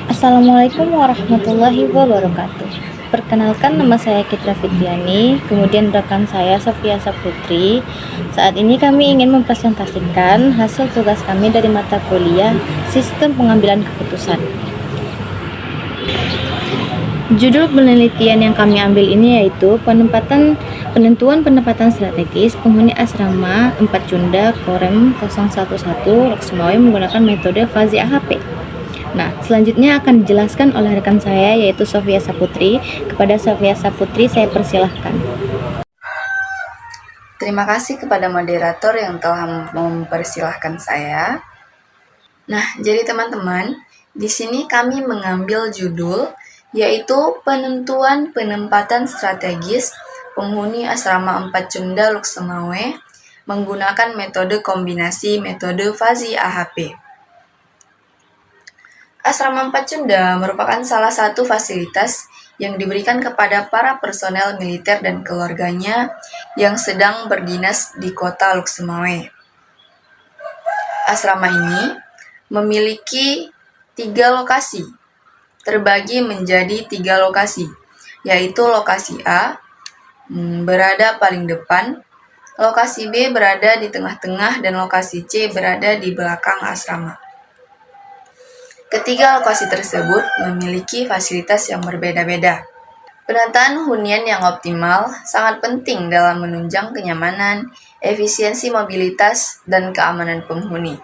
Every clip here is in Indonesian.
Assalamualaikum warahmatullahi wabarakatuh. Perkenalkan, nama saya Kitra Fitriani, kemudian rekan saya Sofia Saputri. Saat ini kami ingin mempresentasikan hasil tugas kami dari mata kuliah Sistem Pengambilan Keputusan. Judul penelitian yang kami ambil ini yaitu penentuan penempatan strategis penghuni asrama 4 Cunda Korem 011 Loksmawe menggunakan metode Fazi AHP. Nah, selanjutnya akan dijelaskan oleh rekan saya yaitu Sofia Saputri. Kepada Sofia Saputri saya persilahkan. Terima kasih kepada moderator yang telah mempersilahkan saya. Nah, jadi teman-teman, di sini kami mengambil judul yaitu penentuan penempatan strategis penghuni asrama 4 Cunda Loksmawe menggunakan metode kombinasi metode Fazi AHP. Asrama 4 Cunda merupakan salah satu fasilitas yang diberikan kepada para personel militer dan keluarganya yang sedang berdinas di kota Loksmawe. Asrama ini memiliki 3 lokasi, terbagi menjadi 3 lokasi, yaitu lokasi A berada paling depan, lokasi B berada di tengah-tengah, dan lokasi C berada di belakang asrama. Ketiga lokasi tersebut memiliki fasilitas yang berbeda-beda. Penataan hunian yang optimal sangat penting dalam menunjang kenyamanan, efisiensi mobilitas, dan keamanan penghuni.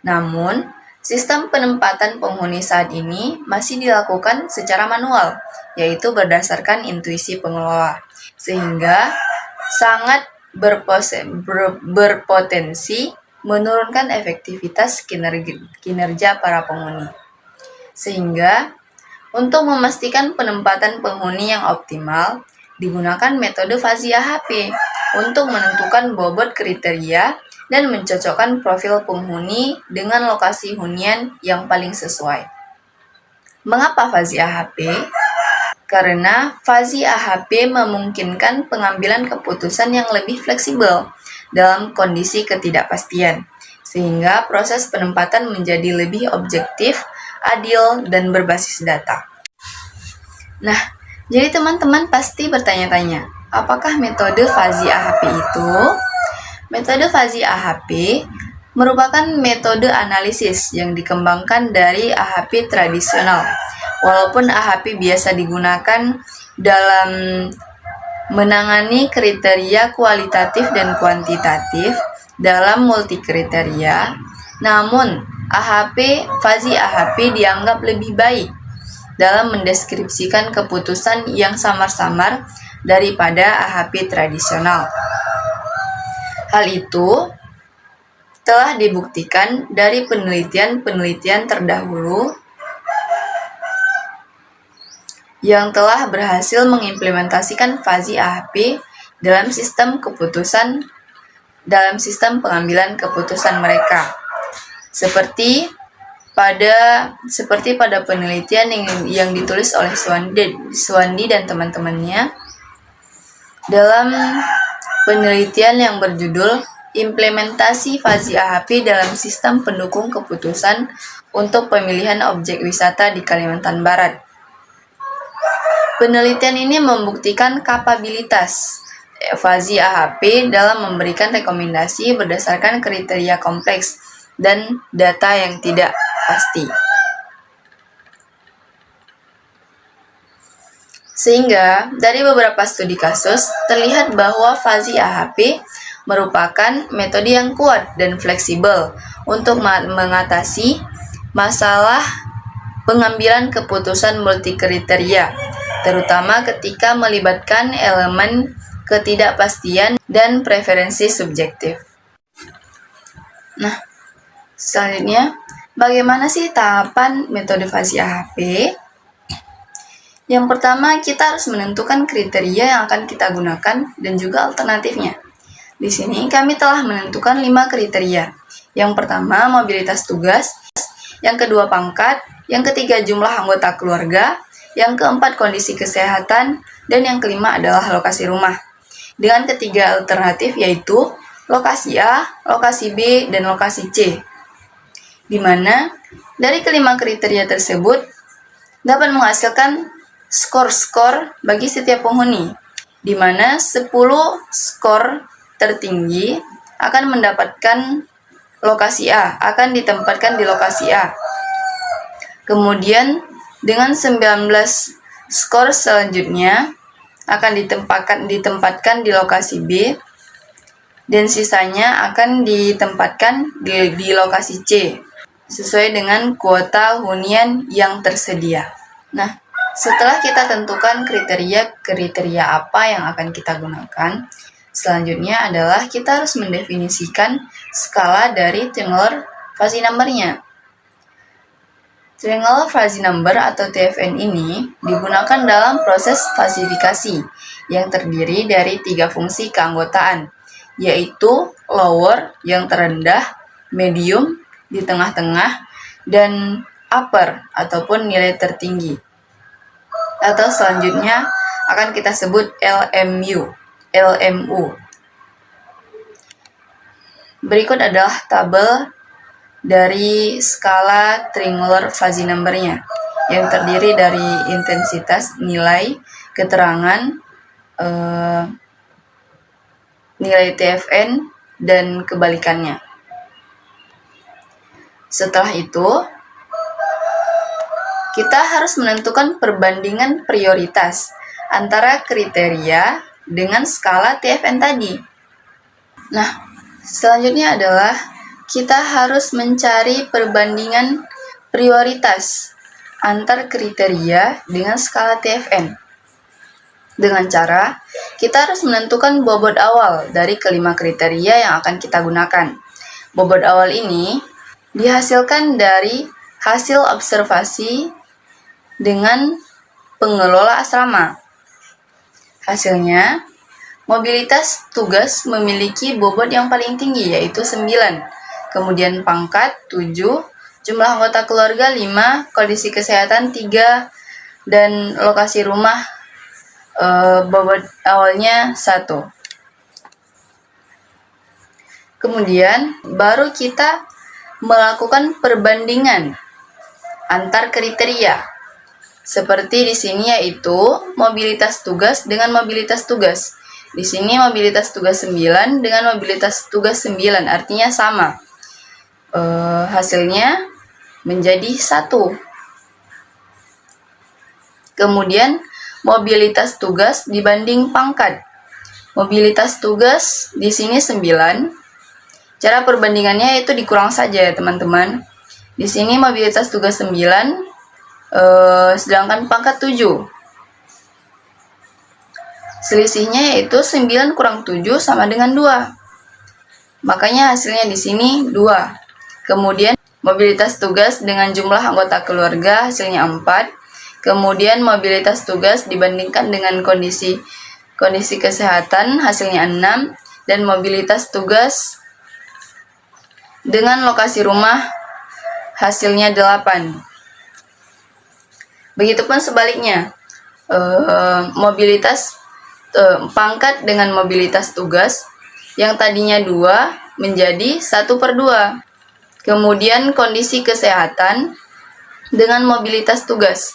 Namun, sistem penempatan penghuni saat ini masih dilakukan secara manual, yaitu berdasarkan intuisi pengelola, sehingga sangat berpotensi menurunkan efektivitas kinerja para penghuni. Sehingga, untuk memastikan penempatan penghuni yang optimal, digunakan metode Fazi AHP untuk menentukan bobot kriteria dan mencocokkan profil penghuni dengan lokasi hunian yang paling sesuai. Mengapa Fazi AHP? Karena Fazi AHP memungkinkan pengambilan keputusan yang lebih fleksibel dalam kondisi ketidakpastian, sehingga proses penempatan menjadi lebih objektif, adil, dan berbasis data. Nah, jadi teman-teman pasti bertanya-tanya, apakah metode Fazi AHP itu? Metode Fazi AHP merupakan metode analisis yang dikembangkan dari AHP tradisional. Walaupun AHP biasa digunakan dalam menangani kriteria kualitatif dan kuantitatif dalam multikriteria, namun Fazi AHP dianggap lebih baik dalam mendeskripsikan keputusan yang samar-samar daripada AHP tradisional. Hal itu telah dibuktikan dari penelitian-penelitian terdahulu yang telah berhasil mengimplementasikan Fazi AHP dalam sistem pengambilan keputusan mereka. Seperti pada penelitian yang ditulis oleh Suwandi dan teman-temannya dalam penelitian yang berjudul Implementasi Fazi AHP dalam Sistem Pendukung Keputusan untuk Pemilihan Objek Wisata di Kalimantan Barat. Penelitian ini membuktikan kapabilitas Fazi AHP dalam memberikan rekomendasi berdasarkan kriteria kompleks dan data yang tidak pasti. Sehingga, dari beberapa studi kasus, terlihat bahwa Fazi AHP merupakan metode yang kuat dan fleksibel untuk mengatasi masalah pengambilan keputusan multikriteria, terutama ketika melibatkan elemen ketidakpastian dan preferensi subjektif. Nah, selanjutnya, bagaimana sih tahapan metode Fazi AHP? Yang pertama, kita harus menentukan kriteria yang akan kita gunakan dan juga alternatifnya. Di sini kami telah menentukan 5 kriteria. Yang pertama, mobilitas tugas. Yang kedua, pangkat. Yang ketiga, jumlah anggota keluarga. Yang keempat, kondisi kesehatan. Dan yang kelima adalah lokasi rumah. Dengan ketiga alternatif yaitu lokasi A, lokasi B, dan lokasi C. di mana dari kelima kriteria tersebut dapat menghasilkan skor-skor bagi setiap penghuni, di mana 10 skor tertinggi akan mendapatkan lokasi A, akan ditempatkan di lokasi A. Kemudian dengan 19 skor selanjutnya akan ditempatkan di lokasi B, dan sisanya akan ditempatkan di lokasi C sesuai dengan kuota hunian yang tersedia. Nah, setelah kita tentukan kriteria apa yang akan kita gunakan, selanjutnya adalah kita harus mendefinisikan skala dari Triangular Fuzzy Number-nya. Triangular Fuzzy Number atau TFN ini digunakan dalam proses klasifikasi yang terdiri dari 3 fungsi keanggotaan, yaitu lower yang terendah, medium di tengah-tengah, dan upper ataupun nilai tertinggi. Atau selanjutnya akan kita sebut LMU. Berikut adalah tabel dari skala Triangular Fuzzy Number-nya yang terdiri dari intensitas, nilai, keterangan, nilai TFN, dan kebalikannya. Setelah itu, kita harus menentukan perbandingan prioritas antara kriteria dengan skala TFN tadi. Nah, selanjutnya adalah kita harus mencari perbandingan prioritas antar kriteria dengan skala TFN. Dengan cara, kita harus menentukan bobot awal dari kelima kriteria yang akan kita gunakan. Bobot awal ini dihasilkan dari hasil observasi dengan pengelola asrama. Hasilnya, mobilitas tugas memiliki bobot yang paling tinggi yaitu 9. Kemudian pangkat 7, jumlah anggota keluarga 5, kondisi kesehatan 3, dan lokasi rumah bobot awalnya 1. Kemudian baru kita melakukan perbandingan antar kriteria. Seperti di sini yaitu mobilitas tugas dengan mobilitas tugas. Di sini mobilitas tugas 9 dengan mobilitas tugas 9, artinya sama. Hasilnya menjadi 1. Kemudian mobilitas tugas dibanding pangkat. Mobilitas tugas di sini 9. Cara perbandingannya itu dikurang saja ya teman-teman. Di sini mobilitas tugas 9, sedangkan pangkat 7. Selisihnya yaitu 9 kurang 7 sama dengan 2. Makanya hasilnya di sini 2. Kemudian mobilitas tugas dengan jumlah anggota keluarga hasilnya 4. Kemudian mobilitas tugas dibandingkan dengan kondisi kesehatan hasilnya 6. Dan mobilitas tugas dengan lokasi rumah hasilnya 8. Begitupun sebaliknya, mobilitas pangkat dengan mobilitas tugas yang tadinya 2 menjadi 1/2. Kemudian kondisi kesehatan dengan mobilitas tugas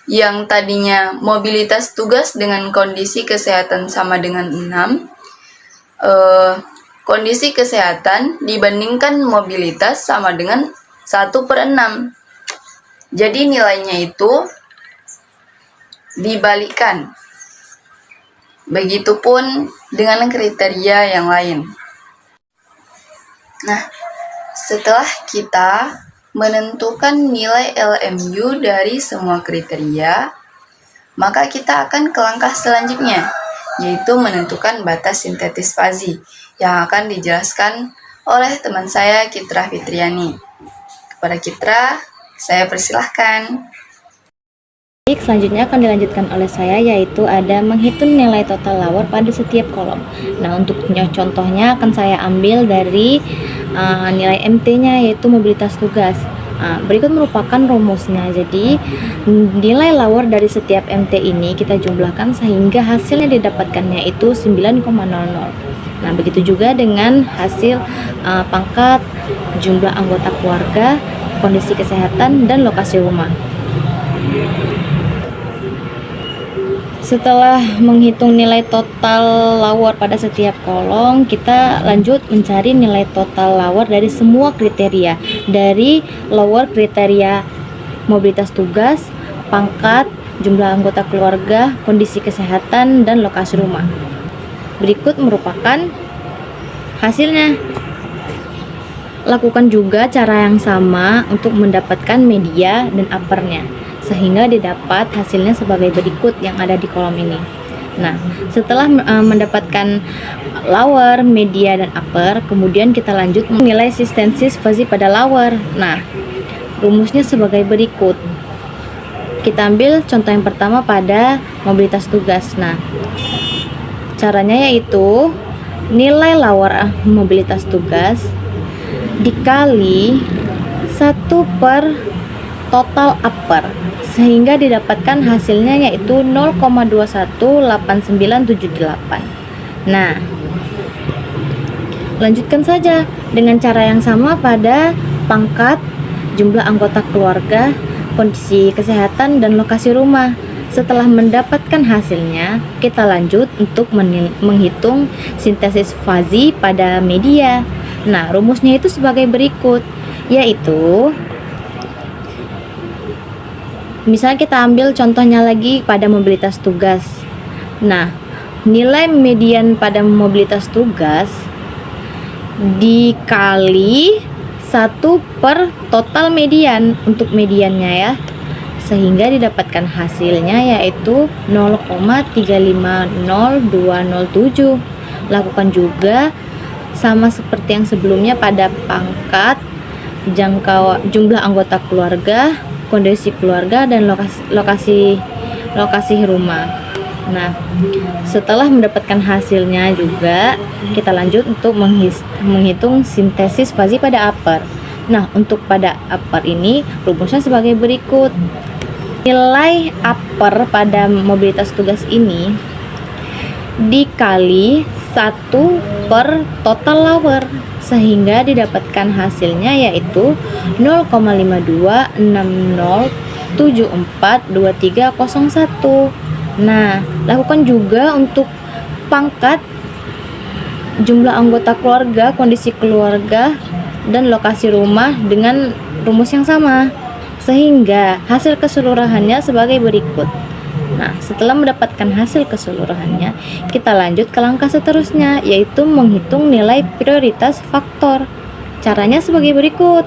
yang tadinya mobilitas tugas dengan kondisi kesehatan sama dengan 6. Kondisi kesehatan dibandingkan mobilitas sama dengan 1/6. Jadi nilainya itu dibalikkan. Begitupun dengan kriteria yang lain. Nah, setelah kita menentukan nilai LMU dari semua kriteria, maka kita akan ke langkah selanjutnya, yaitu menentukan batas sintetis Fuzzy yang akan dijelaskan oleh teman saya Kitra Fitriani. Kepada Kitra, saya persilahkan. Baik, selanjutnya akan dilanjutkan oleh saya, yaitu ada menghitung nilai total lower pada setiap kolom. Nah, untuk contohnya akan saya ambil dari nilai MT-nya, yaitu mobilitas tugas. Berikut merupakan rumusnya. Jadi, nilai lower dari setiap MT ini kita jumlahkan sehingga hasilnya didapatkannya itu 9,00. Nah, begitu juga dengan hasil pangkat, jumlah anggota keluarga, kondisi kesehatan, dan lokasi rumah. Setelah menghitung nilai total lower pada setiap kolom, kita lanjut mencari nilai total lower dari semua kriteria. Dari lower kriteria mobilitas tugas, pangkat, jumlah anggota keluarga, kondisi kesehatan, dan lokasi rumah. Berikut merupakan hasilnya. Lakukan juga cara yang sama untuk mendapatkan media dan uppernya, sehingga didapat hasilnya sebagai berikut yang ada di kolom ini. Nah, setelah mendapatkan lower, media, dan upper, kemudian kita lanjut menilai sintesis fuzzy pada lower. Nah, rumusnya sebagai berikut. Kita ambil contoh yang pertama pada mobilitas tugas. Nah, caranya yaitu nilai lower mobilitas tugas dikali 1 per total upper, sehingga didapatkan hasilnya yaitu 0,218978. Nah, lanjutkan saja dengan cara yang sama pada pangkat, jumlah anggota keluarga, kondisi kesehatan, dan lokasi rumah. Setelah mendapatkan hasilnya, kita lanjut untuk menghitung sintesis fuzzy pada media. Nah, rumusnya itu sebagai berikut, yaitu misalnya kita ambil contohnya lagi pada mobilitas tugas. Nah, nilai median pada mobilitas tugas dikali 1 per total median untuk mediannya ya, sehingga didapatkan hasilnya yaitu 0,350207. Lakukan juga sama seperti yang sebelumnya pada pangkat, jumlah anggota keluarga, kondisi keluarga, dan lokasi rumah. Nah, setelah mendapatkan hasilnya juga kita lanjut untuk menghitung sintesis fuzzy pada upper. Nah, untuk pada upper ini rumusnya sebagai berikut. Nilai upper pada mobilitas tugas ini dikali 1 per total lower, sehingga didapatkan hasilnya yaitu 0,5260742301. Nah, lakukan juga untuk pangkat, jumlah anggota keluarga, kondisi keluarga, dan lokasi rumah dengan rumus yang sama, sehingga hasil keseluruhannya sebagai berikut. Nah, setelah mendapatkan hasil keseluruhannya, kita lanjut ke langkah seterusnya, yaitu menghitung nilai prioritas faktor. Caranya sebagai berikut.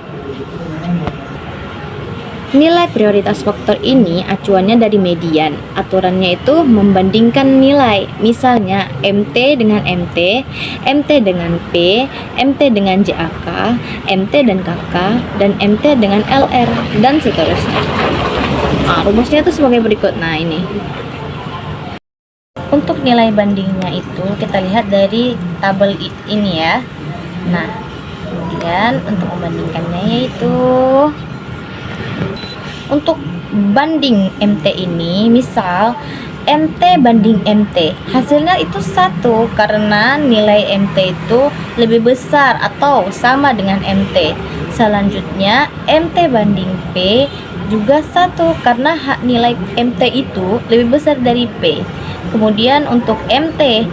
Nilai prioritas faktor ini acuannya dari median. Aturannya itu membandingkan nilai, misalnya MT dengan MT, MT dengan P, MT dengan JAK, MT dan KK, dan MT dengan LR, dan seterusnya. Nah, rumusnya itu sebagai berikut. Nah, ini untuk nilai bandingnya itu kita lihat dari tabel ini ya. Nah, kemudian untuk membandingkannya yaitu untuk banding MT ini, misal MT banding MT, hasilnya itu 1 karena nilai MT itu lebih besar atau sama dengan MT. Selanjutnya MT banding P juga 1 karena nilai MT itu lebih besar dari P. Kemudian untuk MT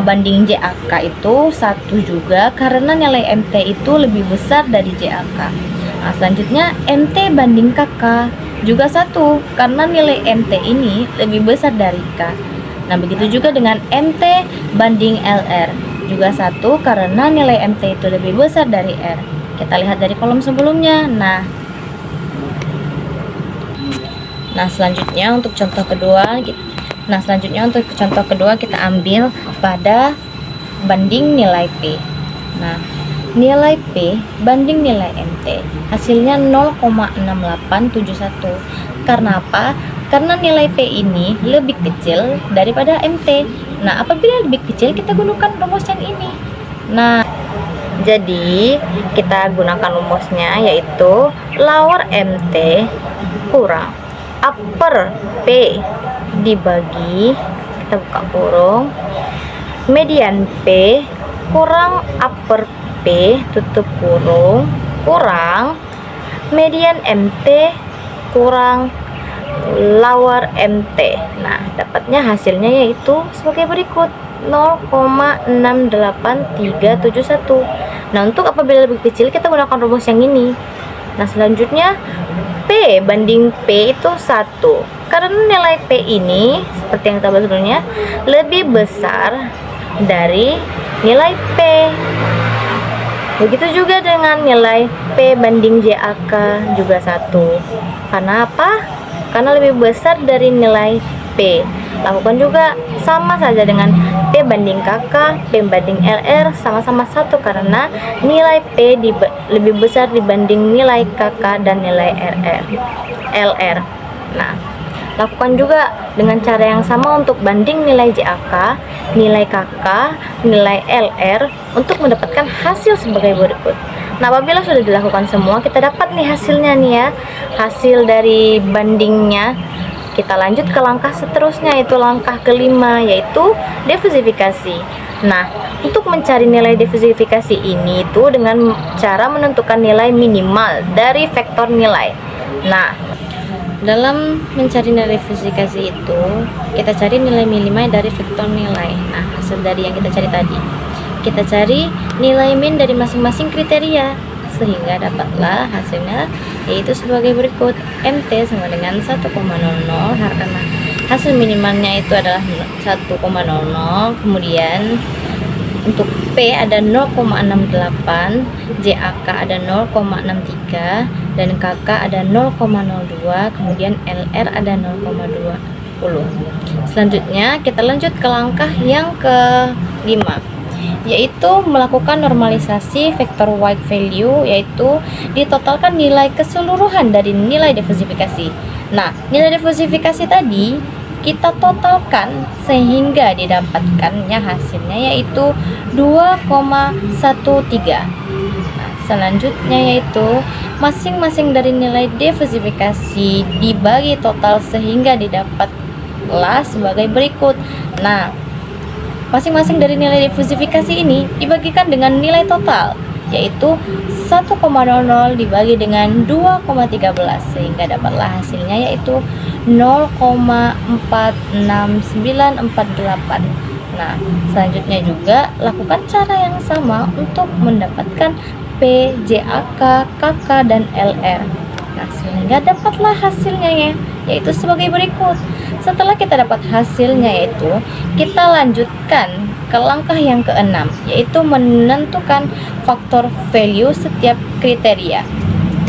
banding JAK itu 1 juga karena nilai MT itu lebih besar dari JAK. Nah, selanjutnya MT banding KK juga 1 karena nilai MT ini lebih besar dari K. Nah, begitu juga dengan MT banding LR juga 1 karena nilai MT itu lebih besar dari R. Kita lihat dari kolom sebelumnya. Nah, selanjutnya untuk contoh kedua kita ambil pada banding nilai P. Nah, nilai P banding nilai MT hasilnya 0,6871. Karena apa? Karena nilai P ini lebih kecil daripada MT. Nah, apabila lebih kecil kita gunakan rumus yang ini. Nah, jadi kita gunakan rumusnya yaitu lower MT kurang upper P dibagi, kita buka kurung, median P kurang upper P tutup kurung kurang median MT kurang lower MT. Nah, dapatnya hasilnya yaitu sebagai berikut, 0,68371. Nah, untuk apabila lebih kecil kita gunakan rumus yang ini. Nah, selanjutnya P banding P itu 1. Karena nilai P ini seperti yang kita bahas sebelumnya lebih besar dari nilai P. Begitu juga dengan nilai P banding JAK juga 1. Karena apa? Karena lebih besar dari nilai P. Lakukan juga sama saja dengan P banding KK, P banding LR sama-sama 1 karena nilai P lebih besar dibanding nilai KK dan nilai LR. Nah, lakukan juga dengan cara yang sama untuk banding nilai JAK, nilai KK, nilai LR untuk mendapatkan hasil sebagai berikut. Nah, apabila sudah dilakukan semua, kita dapat nih hasilnya nih ya. Hasil dari bandingnya. Kita lanjut ke langkah seterusnya, yaitu langkah kelima, yaitu diversifikasi. Nah, untuk mencari nilai diversifikasi ini itu dengan cara menentukan nilai minimal dari vektor nilai. Nah, dalam mencari nilai diversifikasi itu, kita cari nilai minimal dari vektor nilai. Nah, hasil dari yang kita cari tadi. Kita cari nilai min dari masing-masing kriteria, sehingga dapatlah hasilnya yaitu sebagai berikut, MT sama dengan 1,00 karena hasil minimalnya itu adalah 1,00, kemudian untuk P ada 0,68, JAK ada 0,63 dan KK ada 0,02, kemudian LR ada 0,20. Selanjutnya kita lanjut ke langkah yang kelima, yaitu melakukan normalisasi vektor white value, yaitu ditotalkan nilai keseluruhan dari nilai diversifikasi. Nah, nilai diversifikasi tadi kita totalkan sehingga didapatkannya hasilnya yaitu 2,13. Nah, selanjutnya yaitu masing-masing dari nilai diversifikasi dibagi total sehingga didapatlah sebagai berikut. Nah, masing-masing dari nilai diversifikasi ini dibagikan dengan nilai total, yaitu 1,00 dibagi dengan 2,13 sehingga dapatlah hasilnya yaitu 0,46948. Nah, selanjutnya juga lakukan cara yang sama untuk mendapatkan P, JAK, KK, dan LR. Nah, sehingga dapatlah hasilnya yaitu sebagai berikut. Setelah kita dapat hasilnya yaitu kita lanjutkan ke langkah yang keenam, yaitu menentukan faktor value setiap kriteria,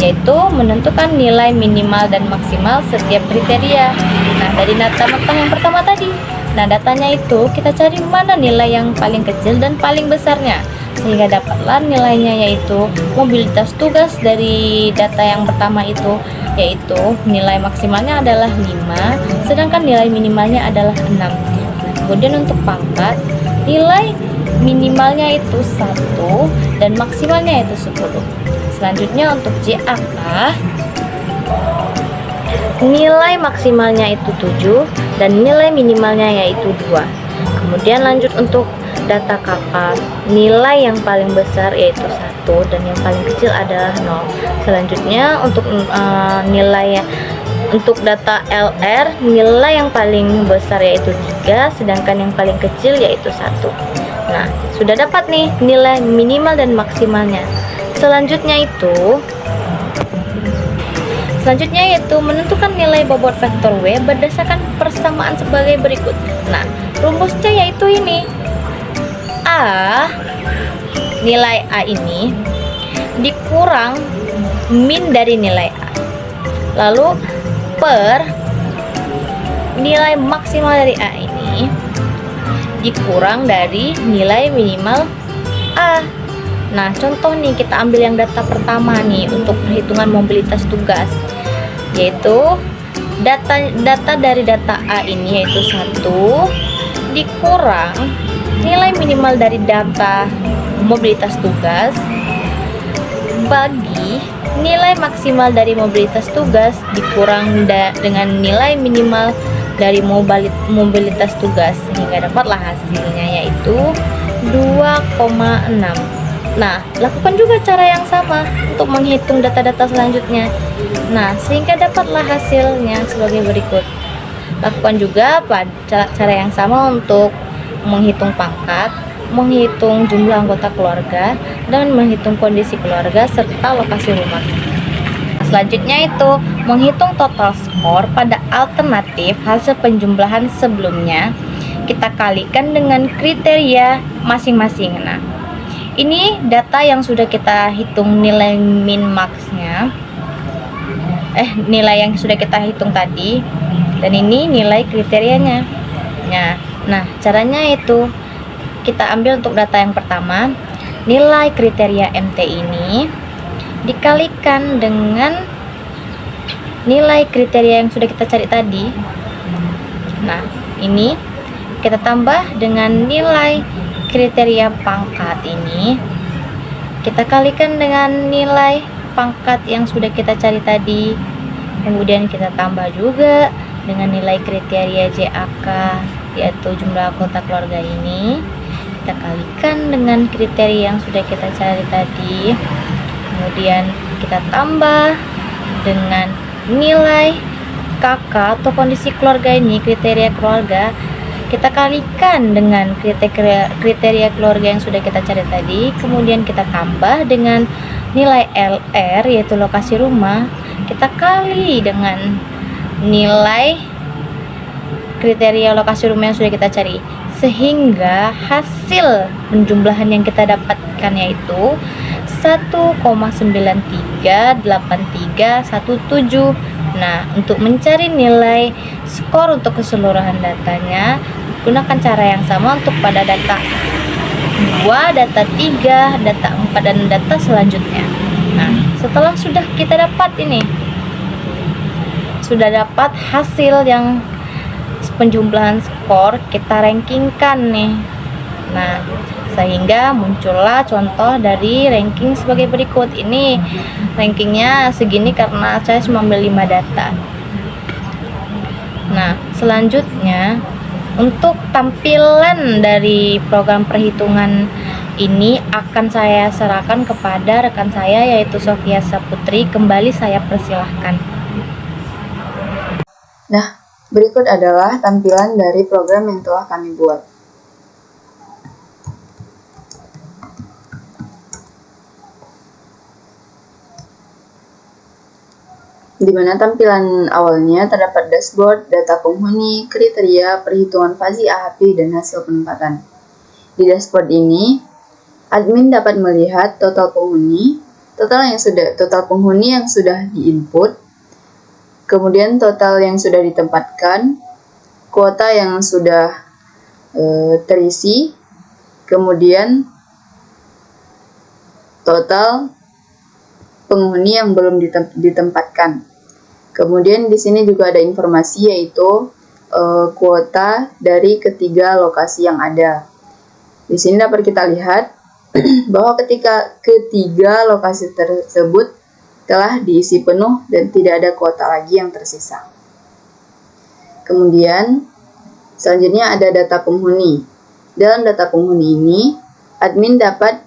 yaitu menentukan nilai minimal dan maksimal setiap kriteria. Nah, dari data yang pertama tadi, nah datanya itu kita cari mana nilai yang paling kecil dan paling besarnya, sehingga dapatlah nilainya yaitu mobilitas tugas dari data yang pertama itu, yaitu nilai maksimalnya adalah 5, sedangkan nilai minimalnya adalah 6. Nah, kemudian untuk pangkat, nilai minimalnya itu 1 dan maksimalnya itu 10. Selanjutnya untuk JAK, nilai maksimalnya itu 7 dan nilai minimalnya yaitu 2. Kemudian lanjut untuk data KK, nilai yang paling besar yaitu 1 dan yang paling kecil adalah 0. Selanjutnya untuk nilai untuk data LR, nilai yang paling besar yaitu 3 sedangkan yang paling kecil yaitu 1. Nah, sudah dapat nih nilai minimal dan maksimalnya. Selanjutnya yaitu menentukan nilai bobot vektor W berdasarkan persamaan sebagai berikut. Nah, rumusnya yaitu ini. Nilai A ini dikurang min dari nilai A, lalu per nilai maksimal dari A ini dikurang dari nilai minimal A. Nah, contoh nih, kita ambil yang data pertama nih untuk perhitungan mobilitas tugas, yaitu data dari data A ini yaitu 1 dikurang nilai minimal dari data mobilitas tugas bagi nilai maksimal dari mobilitas tugas dikurang dengan nilai minimal dari mobilitas tugas, sehingga dapatlah hasilnya yaitu 2,6. Nah, lakukan juga cara yang sama untuk menghitung data-data selanjutnya. Nah, sehingga dapatlah hasilnya sebagai berikut. Lakukan juga cara yang sama untuk menghitung pangkat, menghitung jumlah anggota keluarga, dan menghitung kondisi keluarga serta lokasi rumah. Selanjutnya itu menghitung total skor pada alternatif hasil penjumlahan sebelumnya. Kita kalikan dengan kriteria masing-masing. Nah, ini data yang sudah kita hitung nilai min max-nya. Nilai yang sudah kita hitung tadi. Dan ini nilai kriterianya. Nah, caranya itu kita ambil untuk data yang pertama, nilai kriteria MT ini dikalikan dengan nilai kriteria yang sudah kita cari tadi. Nah, ini kita tambah dengan nilai kriteria pangkat ini, kita kalikan dengan nilai pangkat yang sudah kita cari tadi, kemudian kita tambah juga dengan nilai kriteria JAK, yaitu jumlah anggota keluarga ini, kita kalikan dengan kriteria yang sudah kita cari tadi, kemudian kita tambah dengan nilai KK atau kondisi keluarga ini, kriteria keluarga, kita kalikan dengan kriteria keluarga yang sudah kita cari tadi, kemudian kita tambah dengan nilai LR yaitu lokasi rumah, kita kali dengan nilai kriteria lokasi rumah yang sudah kita cari, sehingga hasil penjumlahan yang kita dapatkan yaitu 1,938317. Nah, untuk mencari nilai skor untuk keseluruhan datanya, gunakan cara yang sama untuk pada data 2, data 3, data 4, dan data selanjutnya. Nah, setelah sudah kita dapat sudah dapat hasil yang penjumlahan skor, kita rankingkan nih. Nah, sehingga muncullah contoh dari ranking sebagai berikut. Ini rankingnya segini karena saya cuma ambil 5 data. Nah, selanjutnya untuk tampilan dari program perhitungan ini akan saya serahkan kepada rekan saya yaitu Sofia Saputri. Kembali saya persilahkan. Nah, berikut adalah tampilan dari program yang telah kami buat. Di mana tampilan awalnya terdapat dashboard, data penghuni, kriteria, perhitungan fuzzy AHP, dan hasil penempatan. Di dashboard ini, admin dapat melihat total penghuni, total penghuni yang sudah diinput, kemudian total yang sudah ditempatkan, kuota yang sudah terisi, kemudian total penghuni yang belum ditempatkan. Kemudian di sini juga ada informasi yaitu kuota dari ketiga lokasi yang ada. Di sini dapat kita lihat bahwa ketika ketiga lokasi tersebut telah diisi penuh dan tidak ada kuota lagi yang tersisa. Kemudian selanjutnya ada data penghuni. Dalam data penghuni ini, admin dapat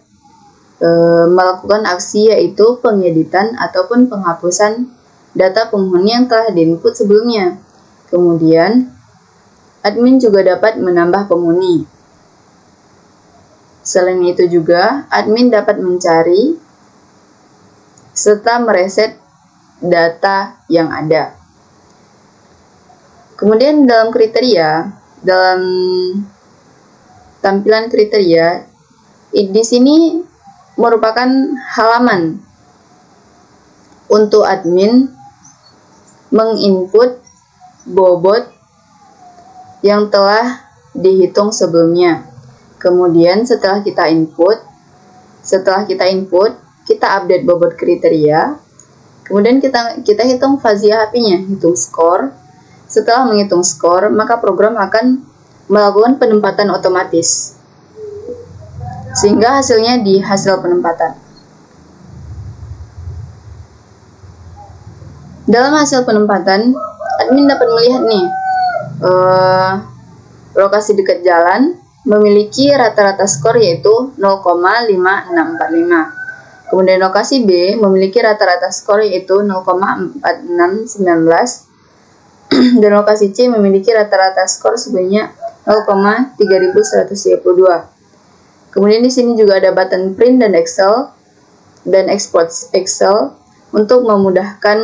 melakukan aksi yaitu pengeditan ataupun penghapusan data penghuni yang telah diinput sebelumnya. Kemudian, admin juga dapat menambah penghuni. Selain itu juga, admin dapat mencari serta mereset data yang ada. Kemudian dalam tampilan kriteria, di sini merupakan halaman untuk admin menginput bobot yang telah dihitung sebelumnya. Kemudian setelah kita input, kita update bobot kriteria. Kemudian kita hitung fuzzy AHP-nya, hitung skor. Setelah menghitung skor, maka program akan melakukan penempatan otomatis, sehingga hasilnya di hasil penempatan. Dalam hasil penempatan, admin dapat melihat nih lokasi dekat jalan, memiliki rata-rata skor yaitu 0,5645. Kemudian lokasi B memiliki rata-rata skor yaitu 0,4619 dan lokasi C memiliki rata-rata skor sebanyak 0,3132. Kemudian di sini juga ada button print dan Excel dan export Excel untuk memudahkan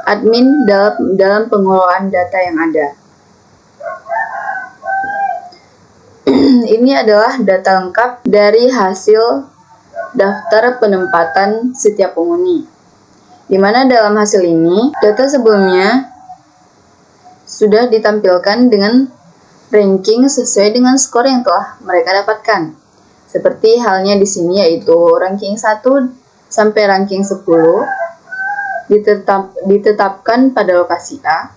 admin dalam pengelolaan data yang ada. Ini adalah data lengkap dari hasil daftar penempatan setiap penghuni. Di mana dalam hasil ini, data sebelumnya sudah ditampilkan dengan ranking sesuai dengan skor yang telah mereka dapatkan. Seperti halnya di sini yaitu ranking 1 sampai ranking 10 ditetapkan pada lokasi A.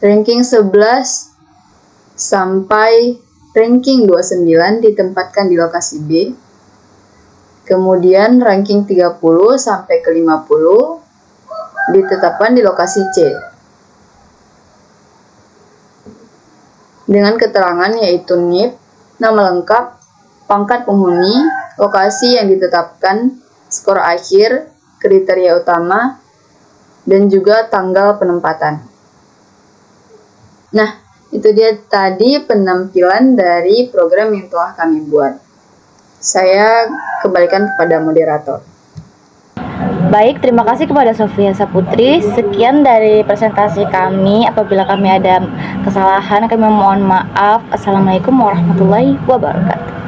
Ranking 11 sampai ranking 29 ditempatkan di lokasi B. Kemudian ranking 30 sampai ke 50 ditetapkan di lokasi C. Dengan keterangan yaitu NIP, nama lengkap, pangkat penghuni, lokasi yang ditetapkan, skor akhir, kriteria utama, dan juga tanggal penempatan. Nah, itu dia tadi penampilan dari program yang telah kami buat. Saya kembalikan kepada moderator. Baik, terima kasih kepada Sofia Saputri. Sekian dari presentasi kami. Apabila kami ada kesalahan, kami mohon maaf. Assalamualaikum warahmatullahi wabarakatuh.